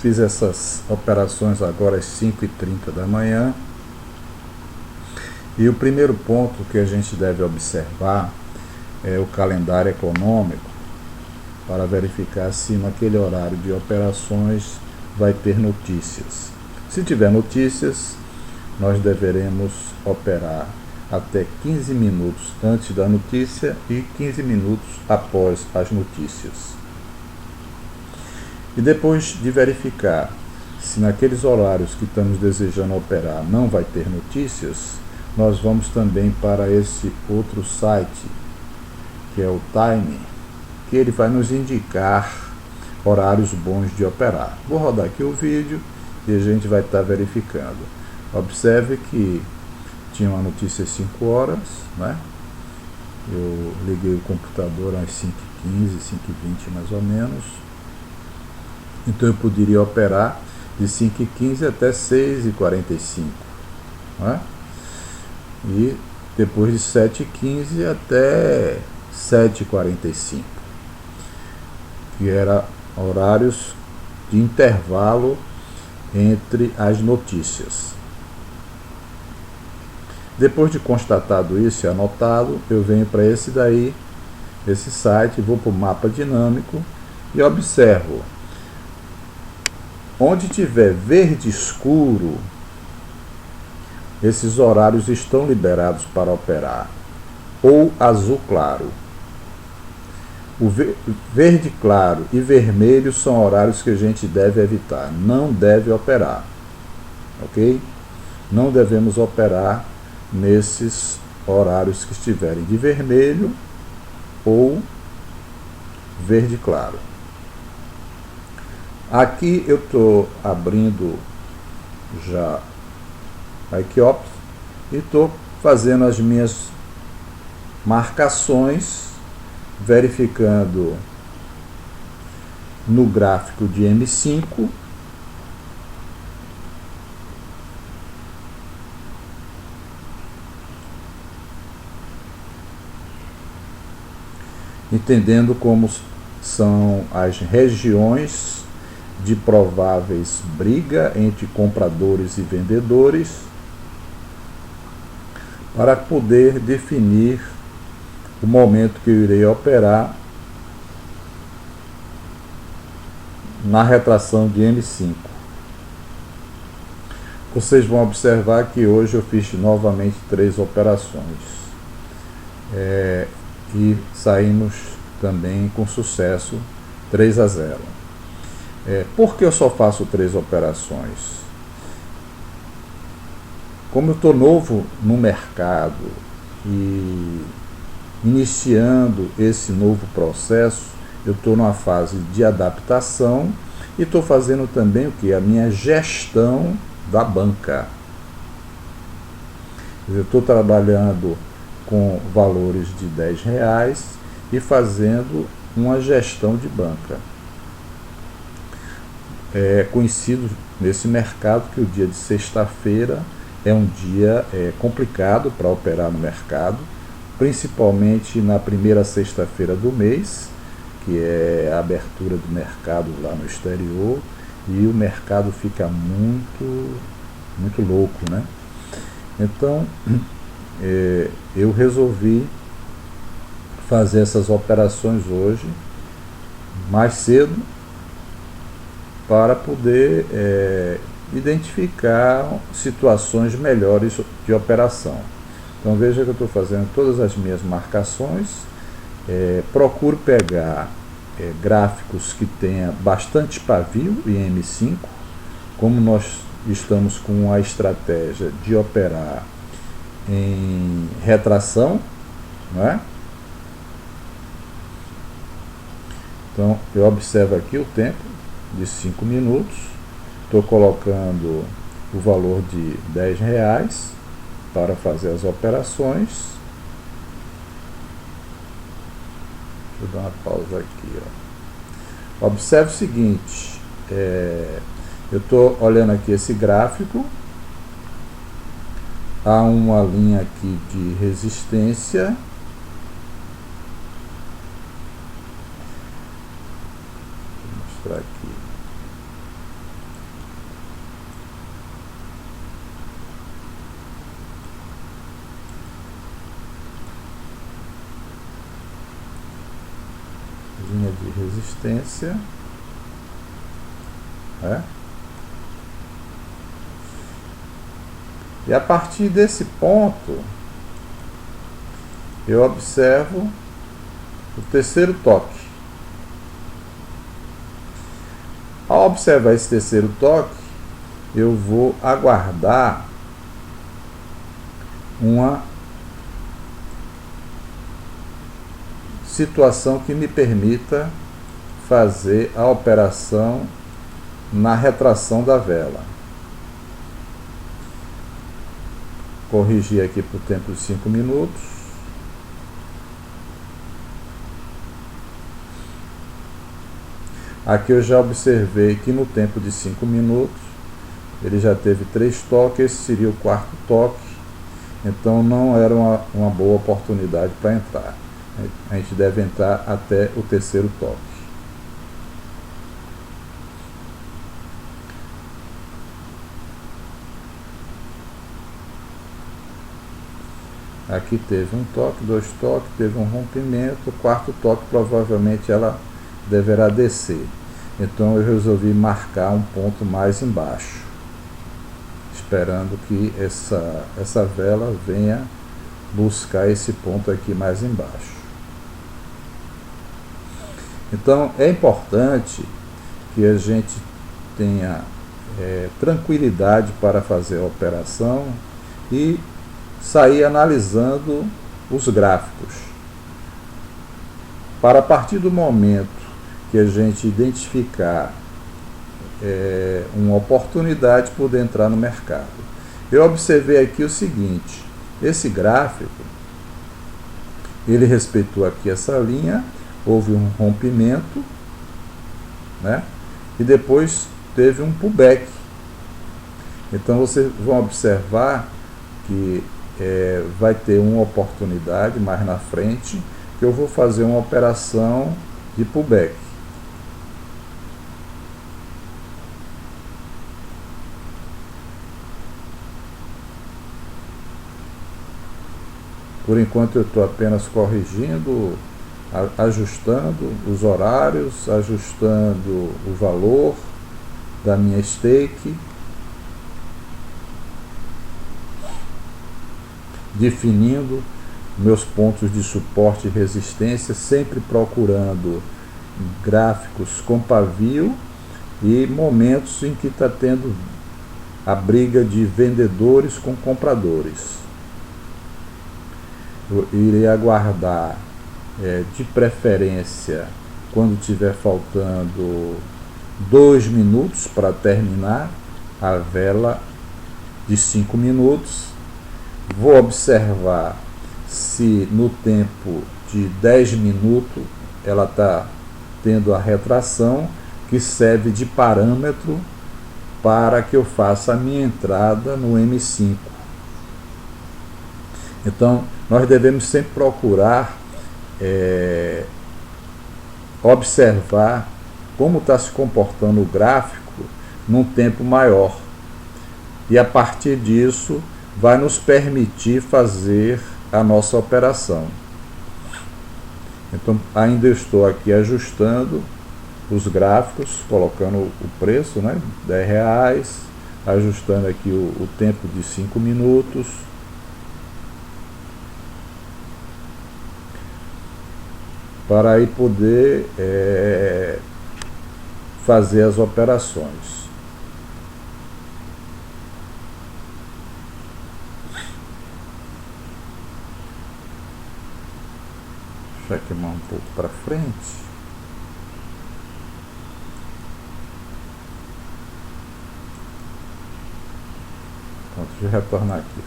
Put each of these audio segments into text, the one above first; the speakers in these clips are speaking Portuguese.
Fiz essas operações agora às 5h30 da manhã. E o primeiro ponto que a gente deve observar é o calendário econômico para verificar se naquele horário de operações vai ter notícias. Se tiver notícias, nós deveremos operar até 15 minutos antes da notícia e 15 minutos após as notícias. E depois de verificar se naqueles horários que estamos desejando operar não vai ter notícias, nós vamos também para esse outro site, que é o Time, que ele vai nos indicar horários bons de operar. Vou rodar aqui o vídeo e a gente vai estar verificando. Observe que tinha uma notícia às 5 horas, né? Eu liguei o computador às 5h15, 5h20 mais ou menos. Então eu poderia operar de 5h15 até 6h45, né? E depois de 7h15 até 7h45, que era horários de intervalo entre as notícias. Depois de constatado isso e anotado, eu venho para esse site, vou para o mapa dinâmico e observo. Onde tiver verde escuro, esses horários estão liberados para operar, ou azul claro. O verde claro e vermelho são horários que a gente deve evitar, não deve operar, ok? Não devemos operar nesses horários que estiverem de vermelho ou verde claro. Aqui eu estou abrindo já a Equiops e estou fazendo as minhas marcações, verificando no gráfico de M5 entendendo como são as regiões de prováveis briga entre compradores e vendedores, para poder definir o momento que eu irei operar na retração de M5. Vocês vão observar que hoje eu fiz novamente 3 operações e saímos também com sucesso 3-0. Por que eu só faço 3 operações? Como eu estou novo no mercado e iniciando esse novo processo, eu estou numa fase de adaptação e estou fazendo também o que? A minha gestão da banca. Eu estou trabalhando com valores de R$10 e fazendo uma gestão de banca. É conhecido nesse mercado que o dia de sexta-feira é um dia complicado para operar no mercado, principalmente na primeira sexta-feira do mês, que é a abertura do mercado lá no exterior, e o mercado fica muito louco, né? Então, eu resolvi fazer essas operações hoje, mais cedo, para poder identificar situações melhores de operação. Então veja que eu estou fazendo todas as minhas marcações, procuro pegar gráficos que tenha bastante pavio em M5, como nós estamos com a estratégia de operar em retração, né? Então eu observo aqui o tempo de 5 minutos, estou colocando o valor de R$10 para fazer as operações. Deixa eu dar uma pausa aqui, ó. Observe o seguinte, eu estou olhando aqui esse gráfico, há uma linha aqui de resistência, vou mostrar aqui, de resistência, né? E a partir desse ponto, eu observo o terceiro toque. Ao observar esse terceiro toque, eu vou aguardar uma situação que me permita fazer a operação na retração da vela. Corrigir aqui para o tempo de 5 minutos. Aqui eu já observei que no tempo de 5 minutos ele já teve 3 toques, esse seria o quarto toque, então não era uma boa oportunidade para entrar. A gente deve entrar até o terceiro toque. Aqui teve um toque, 2 toques, teve um rompimento, o quarto toque provavelmente ela deverá descer. Então eu resolvi marcar um ponto mais embaixo, esperando que essa vela venha buscar esse ponto aqui mais embaixo. Então é importante que a gente tenha tranquilidade para fazer a operação e sair analisando os gráficos. Para a partir do momento que a gente identificar uma oportunidade, poder entrar no mercado. Eu observei aqui o seguinte: esse gráfico, ele respeitou aqui essa linha, houve um rompimento, né? E depois teve um pullback. Então vocês vão observar que vai ter uma oportunidade mais na frente, que eu vou fazer uma operação de pullback. Por enquanto eu estou apenas corrigindo, ajustando os horários, ajustando o valor da minha stake, definindo meus pontos de suporte e resistência, sempre procurando gráficos com pavio e momentos em que está tendo a briga de vendedores com compradores. Eu irei aguardar, de preferência, quando tiver faltando 2 minutos para terminar a vela de 5 minutos. Vou observar se no tempo de 10 minutos ela está tendo a retração, que serve de parâmetro para que eu faça a minha entrada no M5. Então, nós devemos sempre procurar observar como está se comportando o gráfico num tempo maior. E a partir disso, vai nos permitir fazer a nossa operação. Então, ainda estou aqui ajustando os gráficos, colocando o preço, né, R$10, ajustando aqui o tempo de 5 minutos. Para aí poder fazer as operações. Deixa eu queimar um pouco para frente. Pronto, deixa eu retornar aqui.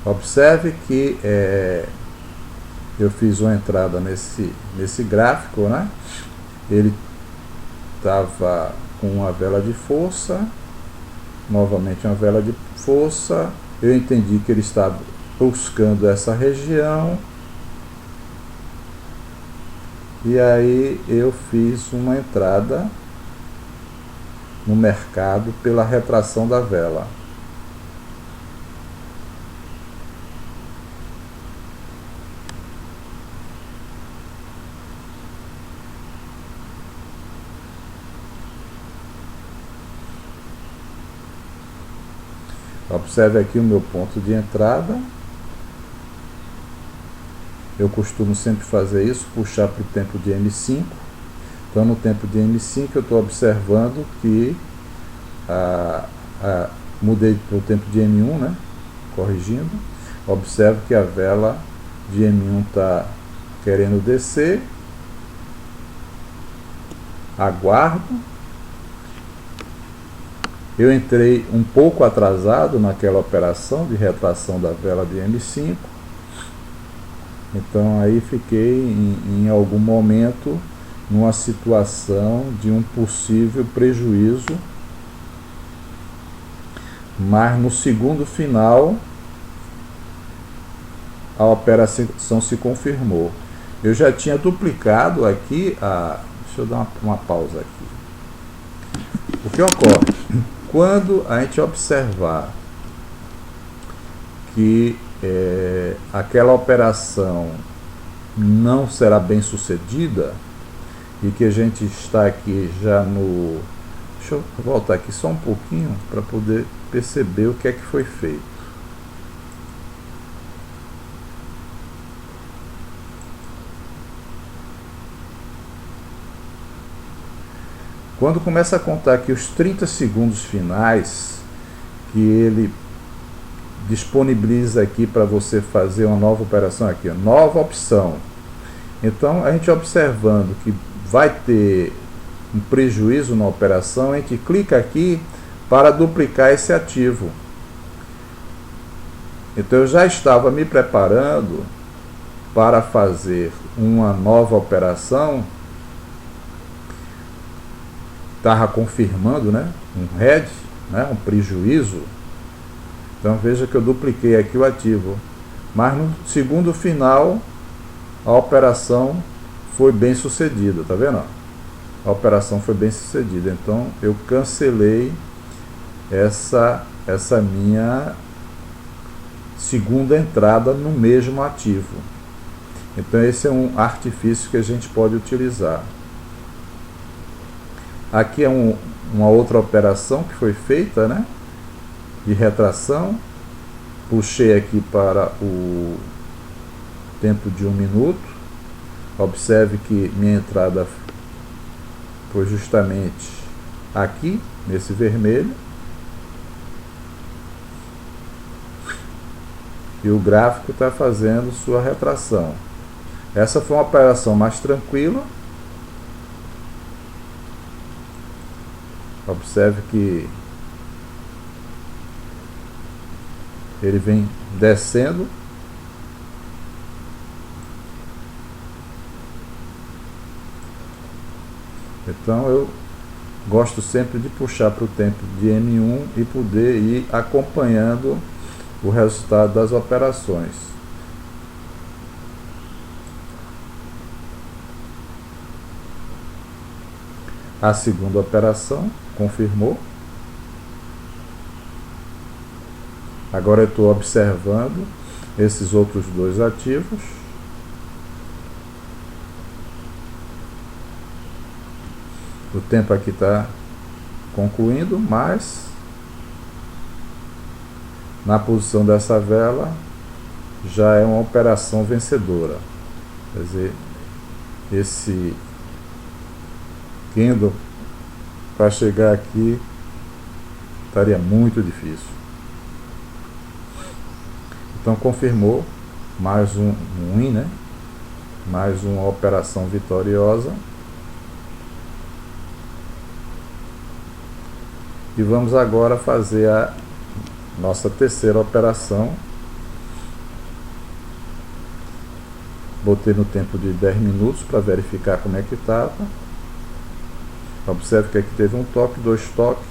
Observe que eu fiz uma entrada nesse gráfico, né? Ele estava com uma vela de força, novamente uma vela de força. Eu entendi que ele estava buscando essa região, e aí eu fiz uma entrada no mercado pela retração da vela. Observe aqui o meu ponto de entrada. Eu costumo sempre fazer isso, puxar para o tempo de M5. Então, no tempo de M5, eu estou observando que mudei para o tempo de M1, né? Corrigindo. Observo que a vela de M1 está querendo descer. Aguardo. Eu entrei um pouco atrasado naquela operação de retração da vela de M5. Então aí fiquei em algum momento numa situação de um possível prejuízo, mas no segundo final a operação se confirmou. Eu já tinha duplicado aqui deixa eu dar uma pausa aqui. O que ocorre? Quando a gente observar que aquela operação não será bem sucedida e que a gente está aqui já no... Deixa eu voltar aqui só um pouquinho para poder perceber o que é que foi feito. Quando começa a contar aqui os 30 segundos finais, que ele disponibiliza aqui para você fazer uma nova operação aqui, nova opção. Então, a gente observando que vai ter um prejuízo na operação, a gente clica aqui para duplicar esse ativo. Então, eu já estava me preparando para fazer uma nova operação, estava confirmando, né, um head, né, um prejuízo. Então veja que eu dupliquei aqui o ativo, mas no segundo final a operação foi bem sucedida, tá vendo? A operação foi bem sucedida, então eu cancelei essa minha segunda entrada no mesmo ativo. Então esse é um artifício que a gente pode utilizar. Aqui é uma outra operação que foi feita, né, de retração. Puxei aqui para o tempo de 1 minuto. Observe que minha entrada foi justamente aqui, nesse vermelho. E o gráfico está fazendo sua retração. Essa foi uma operação mais tranquila. Observe que ele vem descendo. Então eu gosto sempre de puxar para o tempo de M1 e poder ir acompanhando o resultado das operações. A segunda operação confirmou. Agora eu estou observando esses outros dois ativos. O tempo aqui está concluindo, mas na posição dessa vela já é uma operação vencedora. Quer dizer, esse candle para chegar aqui estaria muito difícil. Então confirmou mais um win, né? Mais uma operação vitoriosa. E vamos agora fazer a nossa terceira operação. Botei no tempo de 10 minutos para verificar como é que estava. Observe que aqui teve um toque, 2 toques.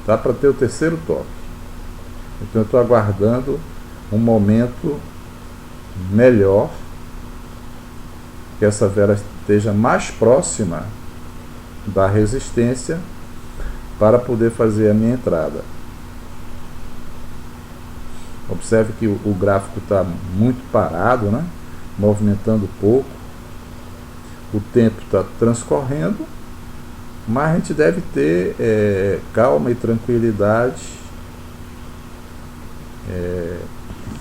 Dá para ter o terceiro toque. Então eu estou aguardando um momento melhor, que essa vela esteja mais próxima da resistência para poder fazer a minha entrada. Observe que o gráfico está muito parado, né? Movimentando pouco. O tempo está transcorrendo, mas a gente deve ter calma e tranquilidade,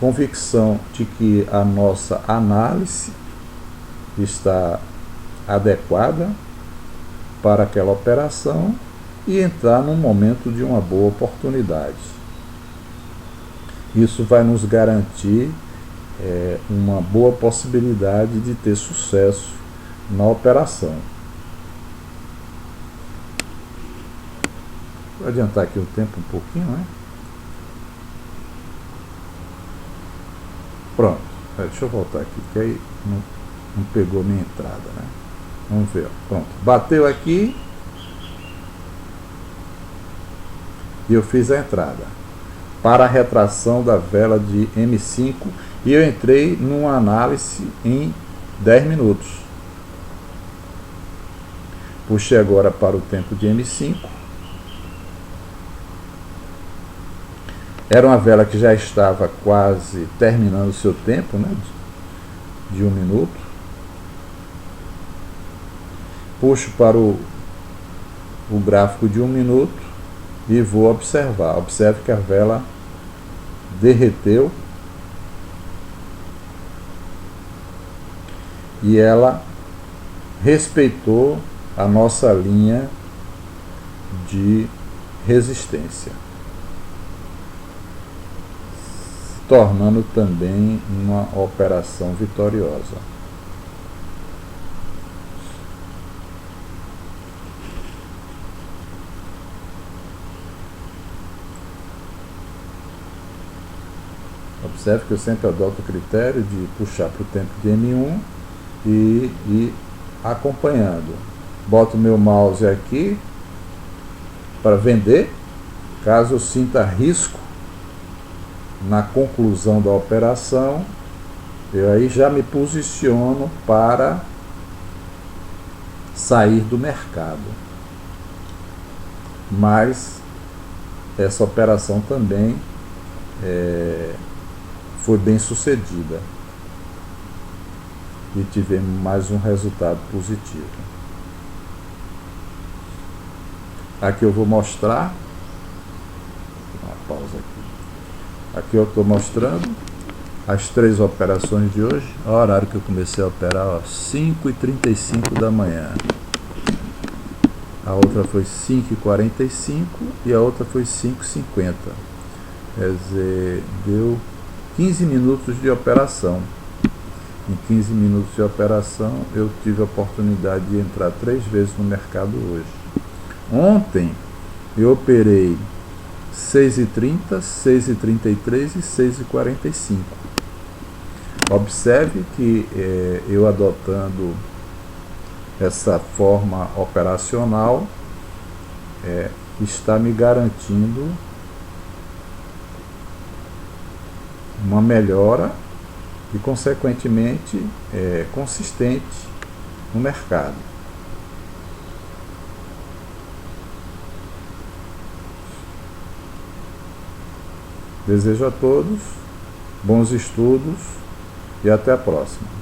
convicção de que a nossa análise está adequada para aquela operação e entrar num momento de uma boa oportunidade. Isso vai nos garantir uma boa possibilidade de ter sucesso na operação. Vou adiantar aqui o tempo um pouquinho, né? Pronto. Deixa eu voltar aqui, que aí não pegou minha entrada, né? Vamos ver. Pronto. Bateu aqui e eu fiz a entrada para a retração da vela de M5 e eu entrei numa análise em 10 minutos. Puxei agora para o tempo de M5. Era uma vela que já estava quase terminando o seu tempo, né, de 1 minuto. Puxo para o gráfico de 1 minuto e vou observar. Observe que a vela derreteu e ela respeitou a nossa linha de resistência, se tornando também uma operação vitoriosa. Observe que eu sempre adoto o critério de puxar para o tempo de M1 e ir acompanhando. Boto meu mouse aqui para vender. Caso eu sinta risco na conclusão da operação, eu aí já me posiciono para sair do mercado. Mas essa operação também foi bem sucedida e tivemos mais um resultado positivo. Aqui eu vou mostrar, uma pausa aqui. Aqui eu estou mostrando as 3 operações de hoje. Olha o horário que eu comecei a operar, 5h35 da manhã. A outra foi 5h45 e a outra foi 5h50. Quer dizer, deu 15 minutos de operação. Em 15 minutos de operação eu tive a oportunidade de entrar 3 vezes no mercado hoje. Ontem eu operei 6h30, 6h33 e 6h45. Observe que eu adotando essa forma operacional está me garantindo uma melhora e, consequentemente, consistente no mercado. Desejo a todos bons estudos e até a próxima.